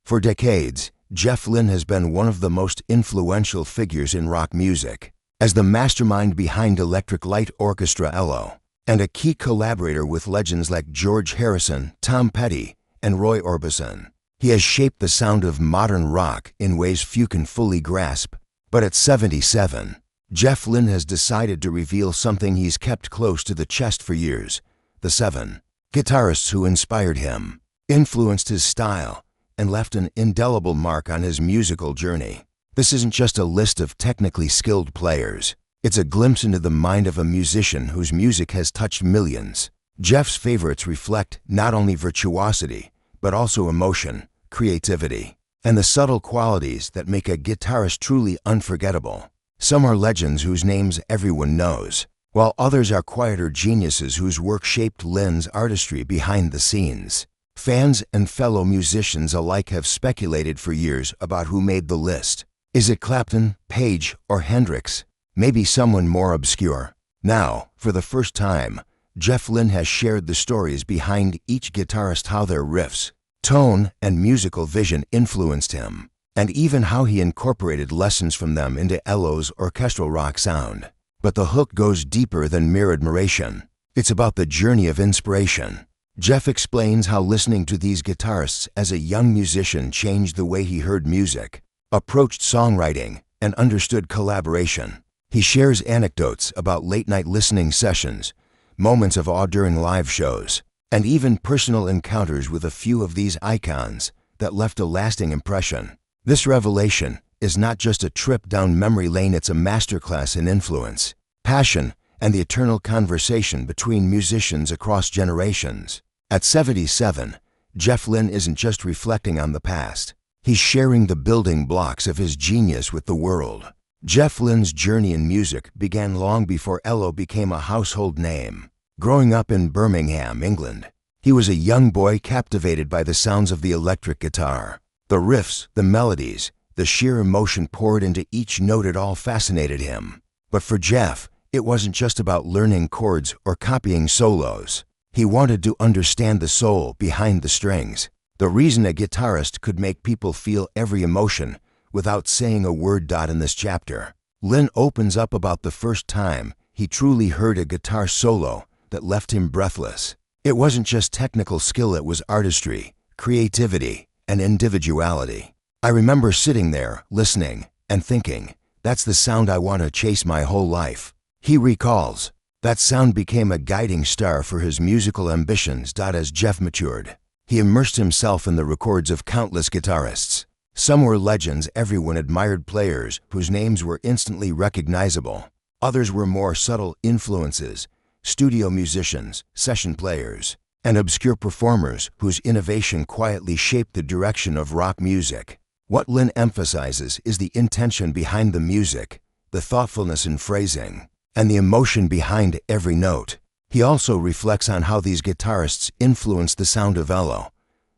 For decades, Jeff Lynne has been one of the most influential figures in rock music. As the mastermind behind Electric Light Orchestra ELO, and a key collaborator with legends like George Harrison, Tom Petty, and Roy Orbison, he has shaped the sound of modern rock in ways few can fully grasp. But at 77, Jeff Lynne has decided to reveal something he's kept close to the chest for years: the 7 guitarists who inspired him, influenced his style, and left an indelible mark on his musical journey. This isn't just a list of technically skilled players. It's a glimpse into the mind of a musician whose music has touched millions. Jeff's favorites reflect not only virtuosity, but also emotion, creativity, and the subtle qualities that make a guitarist truly unforgettable. Some are legends whose names everyone knows, while others are quieter geniuses whose work shaped Lynne's artistry behind the scenes. Fans and fellow musicians alike have speculated for years about who made the list. Is it Clapton, Page, or Hendrix? Maybe someone more obscure. Now, for the first time, Jeff Lynne has shared the stories behind each guitarist, how their riffs, tone, and musical vision influenced him, and even how he incorporated lessons from them into ELO's orchestral rock sound. But the hook goes deeper than mere admiration. It's about the journey of inspiration. Jeff explains how listening to these guitarists as a young musician changed the way he heard music, approached songwriting, and understood collaboration. He shares anecdotes about late-night listening sessions, moments of awe during live shows, and even personal encounters with a few of these icons that left a lasting impression. This revelation is not just a trip down memory lane, it's a masterclass in influence, passion, and the eternal conversation between musicians across generations. At 77, Jeff Lynne isn't just reflecting on the past. He's sharing the building blocks of his genius with the world. Jeff Lynne's journey in music began long before ELO became a household name. Growing up in Birmingham, England, he was a young boy captivated by the sounds of the electric guitar. The riffs, the melodies, the sheer emotion poured into each note, it all fascinated him. But for Jeff, it wasn't just about learning chords or copying solos. He wanted to understand the soul behind the strings, the reason a guitarist could make people feel every emotion without saying a word. In this chapter, Lynne opens up about the first time he truly heard a guitar solo that left him breathless. It wasn't just technical skill, it was artistry, creativity, and individuality. I remember sitting there, listening, and thinking, that's the sound I want to chase my whole life. He recalls, that sound became a guiding star for his musical ambitions. As Jeff matured, he immersed himself in the records of countless guitarists. Some were legends everyone admired, players whose names were instantly recognizable. Others were more subtle influences, studio musicians, session players, and obscure performers whose innovation quietly shaped the direction of rock music. What Lynne emphasizes is the intention behind the music, the thoughtfulness in phrasing, and the emotion behind every note. He also reflects on how these guitarists influenced the sound of ELO,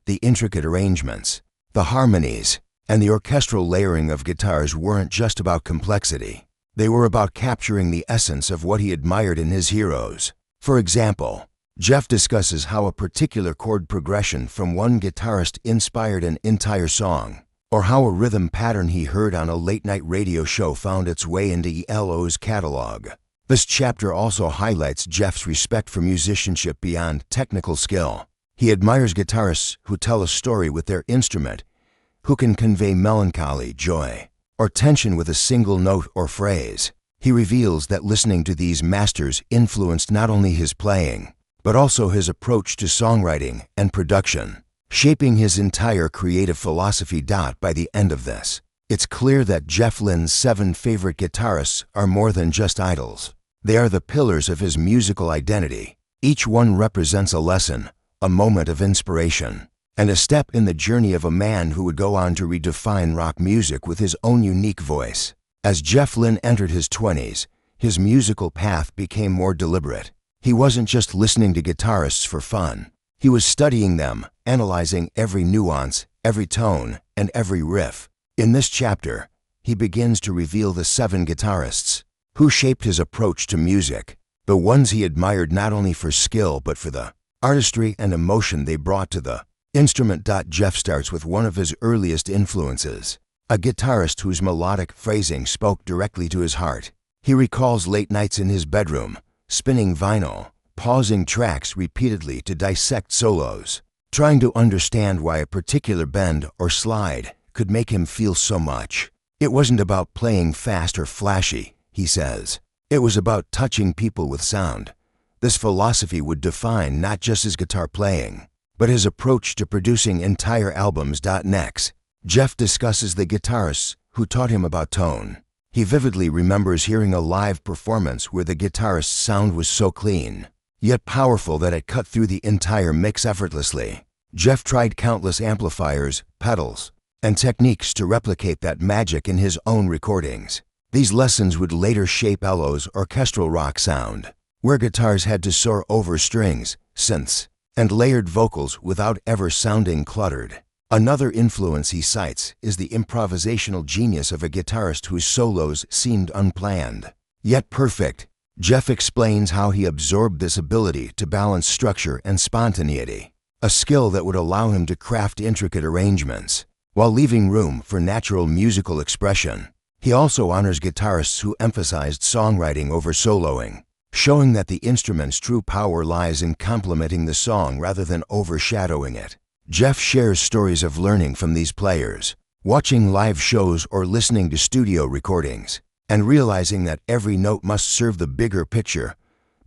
the intricate arrangements, the harmonies, and the orchestral layering of guitars weren't just about complexity. They were about capturing the essence of what he admired in his heroes. For example, Jeff discusses how a particular chord progression from one guitarist inspired an entire song, or how a rhythm pattern he heard on a late-night radio show found its way into ELO's catalog. This chapter also highlights Jeff's respect for musicianship beyond technical skill. He admires guitarists who tell a story with their instrument, who can convey melancholy, joy, or tension with a single note or phrase. He reveals that listening to these masters influenced not only his playing, but also his approach to songwriting and production, shaping his entire creative philosophy. By the end of this, it's clear that Jeff Lynne's 7 favorite guitarists are more than just idols. They are the pillars of his musical identity. Each one represents a lesson, a moment of inspiration, and a step in the journey of a man who would go on to redefine rock music with his own unique voice. As Jeff Lynne entered his 20s, his musical path became more deliberate. He wasn't just listening to guitarists for fun. He was studying them, analyzing every nuance, every tone, and every riff. In this chapter, he begins to reveal the 7 guitarists who shaped his approach to music, the ones he admired not only for skill but for the artistry and emotion they brought to the Instrument. Jeff starts with one of his earliest influences, a guitarist whose melodic phrasing spoke directly to his heart. He recalls late nights in his bedroom, spinning vinyl, pausing tracks repeatedly to dissect solos, trying to understand why a particular bend or slide could make him feel so much. It wasn't about playing fast or flashy, he says. It was about touching people with sound. This philosophy would define not just his guitar playing, but his approach to producing entire albums. Next, Jeff discusses the guitarists who taught him about tone. He vividly remembers hearing a live performance where the guitarist's sound was so clean, yet powerful that it cut through the entire mix effortlessly. Jeff tried countless amplifiers, pedals, and techniques to replicate that magic in his own recordings. These lessons would later shape Elo's orchestral rock sound, where guitars had to soar over strings, synths, and layered vocals without ever sounding cluttered. Another influence he cites is the improvisational genius of a guitarist whose solos seemed unplanned, yet perfect. Jeff explains how he absorbed this ability to balance structure and spontaneity, a skill that would allow him to craft intricate arrangements while leaving room for natural musical expression. He also honors guitarists who emphasized songwriting over soloing, showing that the instrument's true power lies in complementing the song rather than overshadowing it. Jeff shares stories of learning from these players, watching live shows or listening to studio recordings, and realizing that every note must serve the bigger picture,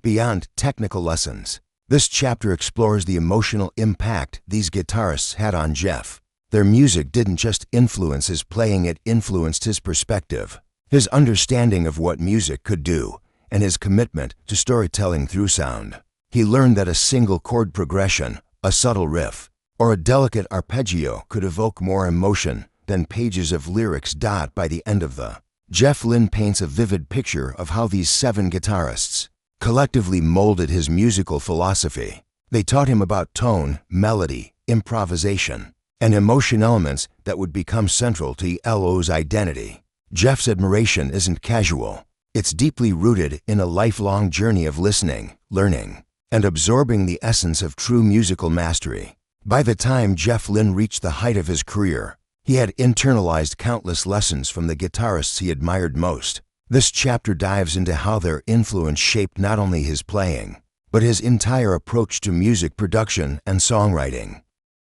beyond technical lessons. This chapter explores the emotional impact these guitarists had on Jeff. Their music didn't just influence his playing, it influenced his perspective, his understanding of what music could do, and his commitment to storytelling through sound. He learned that a single chord progression, a subtle riff, or a delicate arpeggio could evoke more emotion than pages of lyrics. By the end of the Jeff, Lynne paints a vivid picture of how these 7 guitarists collectively molded his musical philosophy. They taught him about tone, melody, improvisation, and emotion, elements that would become central to Elo's identity. Jeff's admiration isn't casual. It's deeply rooted in a lifelong journey of listening, learning, and absorbing the essence of true musical mastery. By the time Jeff Lynne reached the height of his career, he had internalized countless lessons from the guitarists he admired most. This chapter dives into how their influence shaped not only his playing, but his entire approach to music production and songwriting.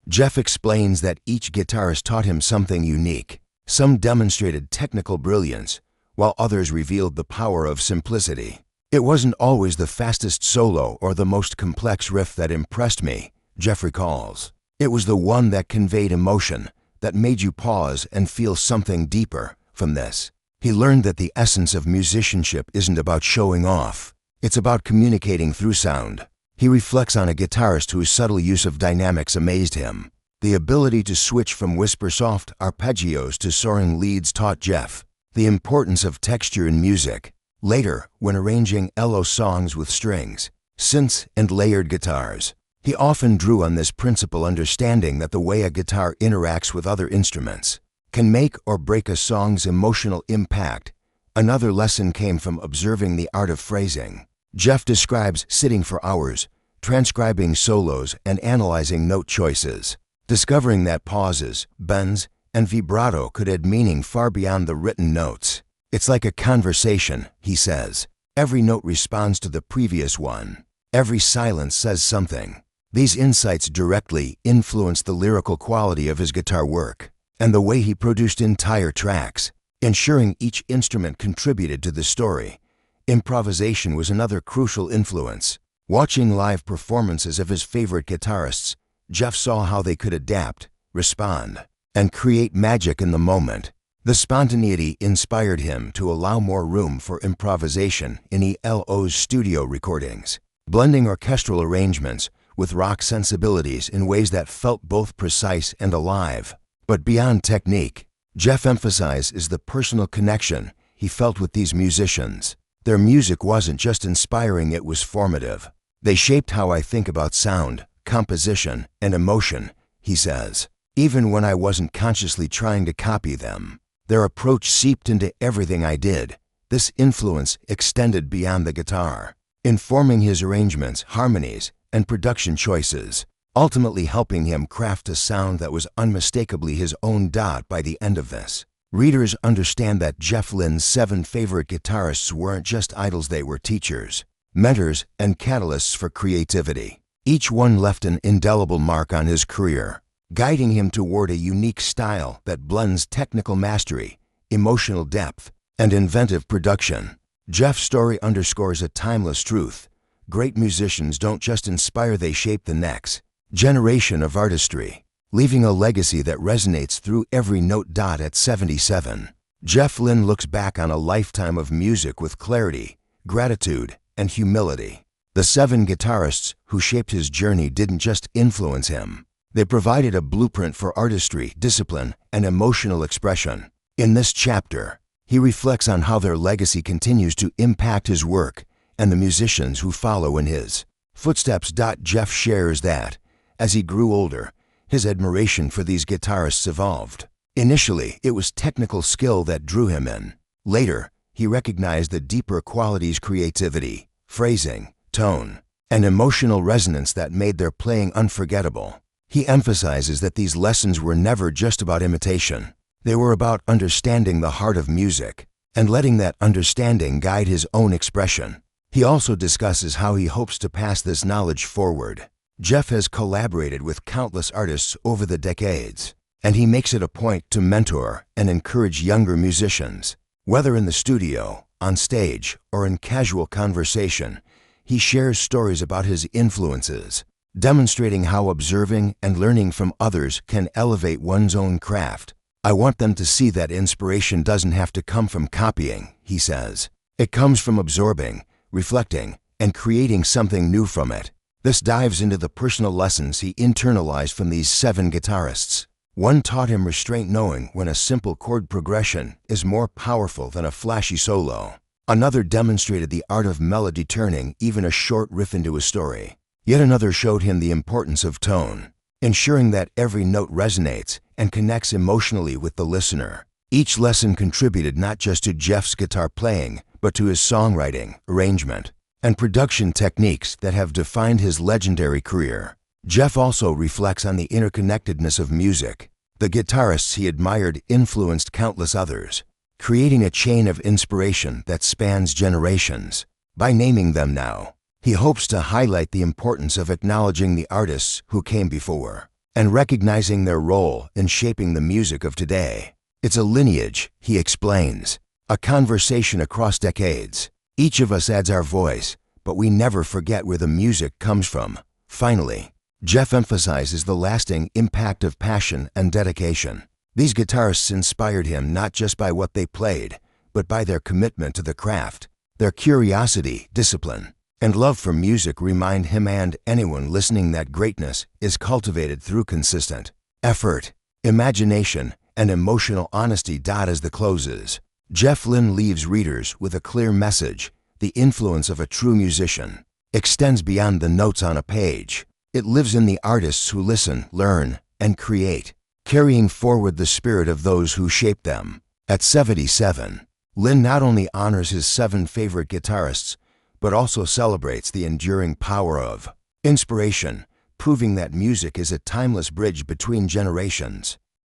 Jeff explains that each guitarist taught him something unique. Some demonstrated technical brilliance, while others revealed the power of simplicity. It wasn't always the fastest solo or the most complex riff that impressed me, Jeff recalls. It was the one that conveyed emotion, that made you pause and feel something deeper. From this, he learned that the essence of musicianship isn't about showing off. It's about communicating through sound. He reflects on a guitarist whose subtle use of dynamics amazed him. The ability to switch from whisper-soft arpeggios to soaring leads taught Jeff the importance of texture in music. Later, when arranging Elo songs with strings, synths, and layered guitars, he often drew on this principle, understanding that the way a guitar interacts with other instruments can make or break a song's emotional impact. Another lesson came from observing the art of phrasing. Jeff describes sitting for hours, transcribing solos and analyzing note choices, discovering that pauses, bends, and vibrato could add meaning far beyond the written notes. It's like a conversation, he says. Every note responds to the previous one. Every silence says something. These insights directly influenced the lyrical quality of his guitar work and the way he produced entire tracks, ensuring each instrument contributed to the story. Improvisation was another crucial influence. Watching live performances of his favorite guitarists, Jeff saw how they could adapt, respond, and create magic in the moment. The spontaneity inspired him to allow more room for improvisation in Elo's studio recordings, blending orchestral arrangements with rock sensibilities in ways that felt both precise and alive. But beyond technique, Jeff emphasizes the personal connection he felt with these musicians. Their music wasn't just inspiring, it was formative. They shaped how I think about sound, composition, and emotion, he says. Even when I wasn't consciously trying to copy them, their approach seeped into everything I did. This influence extended beyond the guitar, informing his arrangements, harmonies, and production choices. ultimately helping him craft a sound that was unmistakably his own. By the end of this, readers understand that Jeff Lynne's 7 favorite guitarists weren't just idols, they were teachers, mentors, and catalysts for creativity. Each one left an indelible mark on his career, guiding him toward a unique style that blends technical mastery, emotional depth, and inventive production. Jeff's story underscores a timeless truth: great musicians don't just inspire, they shape the next generation of artistry, leaving a legacy that resonates through every note. At 77, Jeff Lynne looks back on a lifetime of music with clarity, gratitude, and humility. The 7 guitarists who shaped his journey didn't just influence him. They provided a blueprint for artistry, discipline, and emotional expression. In this chapter, he reflects on how their legacy continues to impact his work and the musicians who follow in his footsteps. Jeff shares that, as he grew older, his admiration for these guitarists evolved. Initially, it was technical skill that drew him in. Later, he recognized the deeper qualities: creativity, phrasing, tone, and emotional resonance that made their playing unforgettable. He emphasizes that these lessons were never just about imitation. They were about understanding the heart of music and letting that understanding guide his own expression. He also discusses how he hopes to pass this knowledge forward. Jeff has collaborated with countless artists over the decades, and he makes it a point to mentor and encourage younger musicians. Whether in the studio, on stage, or in casual conversation, he shares stories about his influences, demonstrating how observing and learning from others can elevate one's own craft. "I want them to see that inspiration doesn't have to come from copying," he says. "It comes from absorbing, reflecting, and creating something new from it." This dives into the personal lessons he internalized from these 7 guitarists. One taught him restraint, knowing when a simple chord progression is more powerful than a flashy solo. Another demonstrated the art of melody, turning even a short riff into a story. Yet another showed him the importance of tone, ensuring that every note resonates and connects emotionally with the listener. Each lesson contributed not just to Jeff's guitar playing, but to his songwriting, arrangement, and production techniques that have defined his legendary career. Jeff also reflects on the interconnectedness of music. The guitarists he admired influenced countless others, creating a chain of inspiration that spans generations. By naming them now, he hopes to highlight the importance of acknowledging the artists who came before and recognizing their role in shaping the music of today. It's a lineage, he explains, a conversation across decades. Each of us adds our voice, but we never forget where the music comes from. Finally, Jeff emphasizes the lasting impact of passion and dedication. These guitarists inspired him not just by what they played, but by their commitment to the craft. Their curiosity, discipline, and love for music remind him and anyone listening that greatness is cultivated through consistent effort, imagination, and emotional honesty. As the closes, Jeff Lynne leaves readers with a clear message: the influence of a true musician extends beyond the notes on a page. It lives in the artists who listen, learn, and create, carrying forward the spirit of those who shaped them. At 77, Lynne not only honors his 7 favorite guitarists, but also celebrates the enduring power of inspiration, proving that music is a timeless bridge between generations.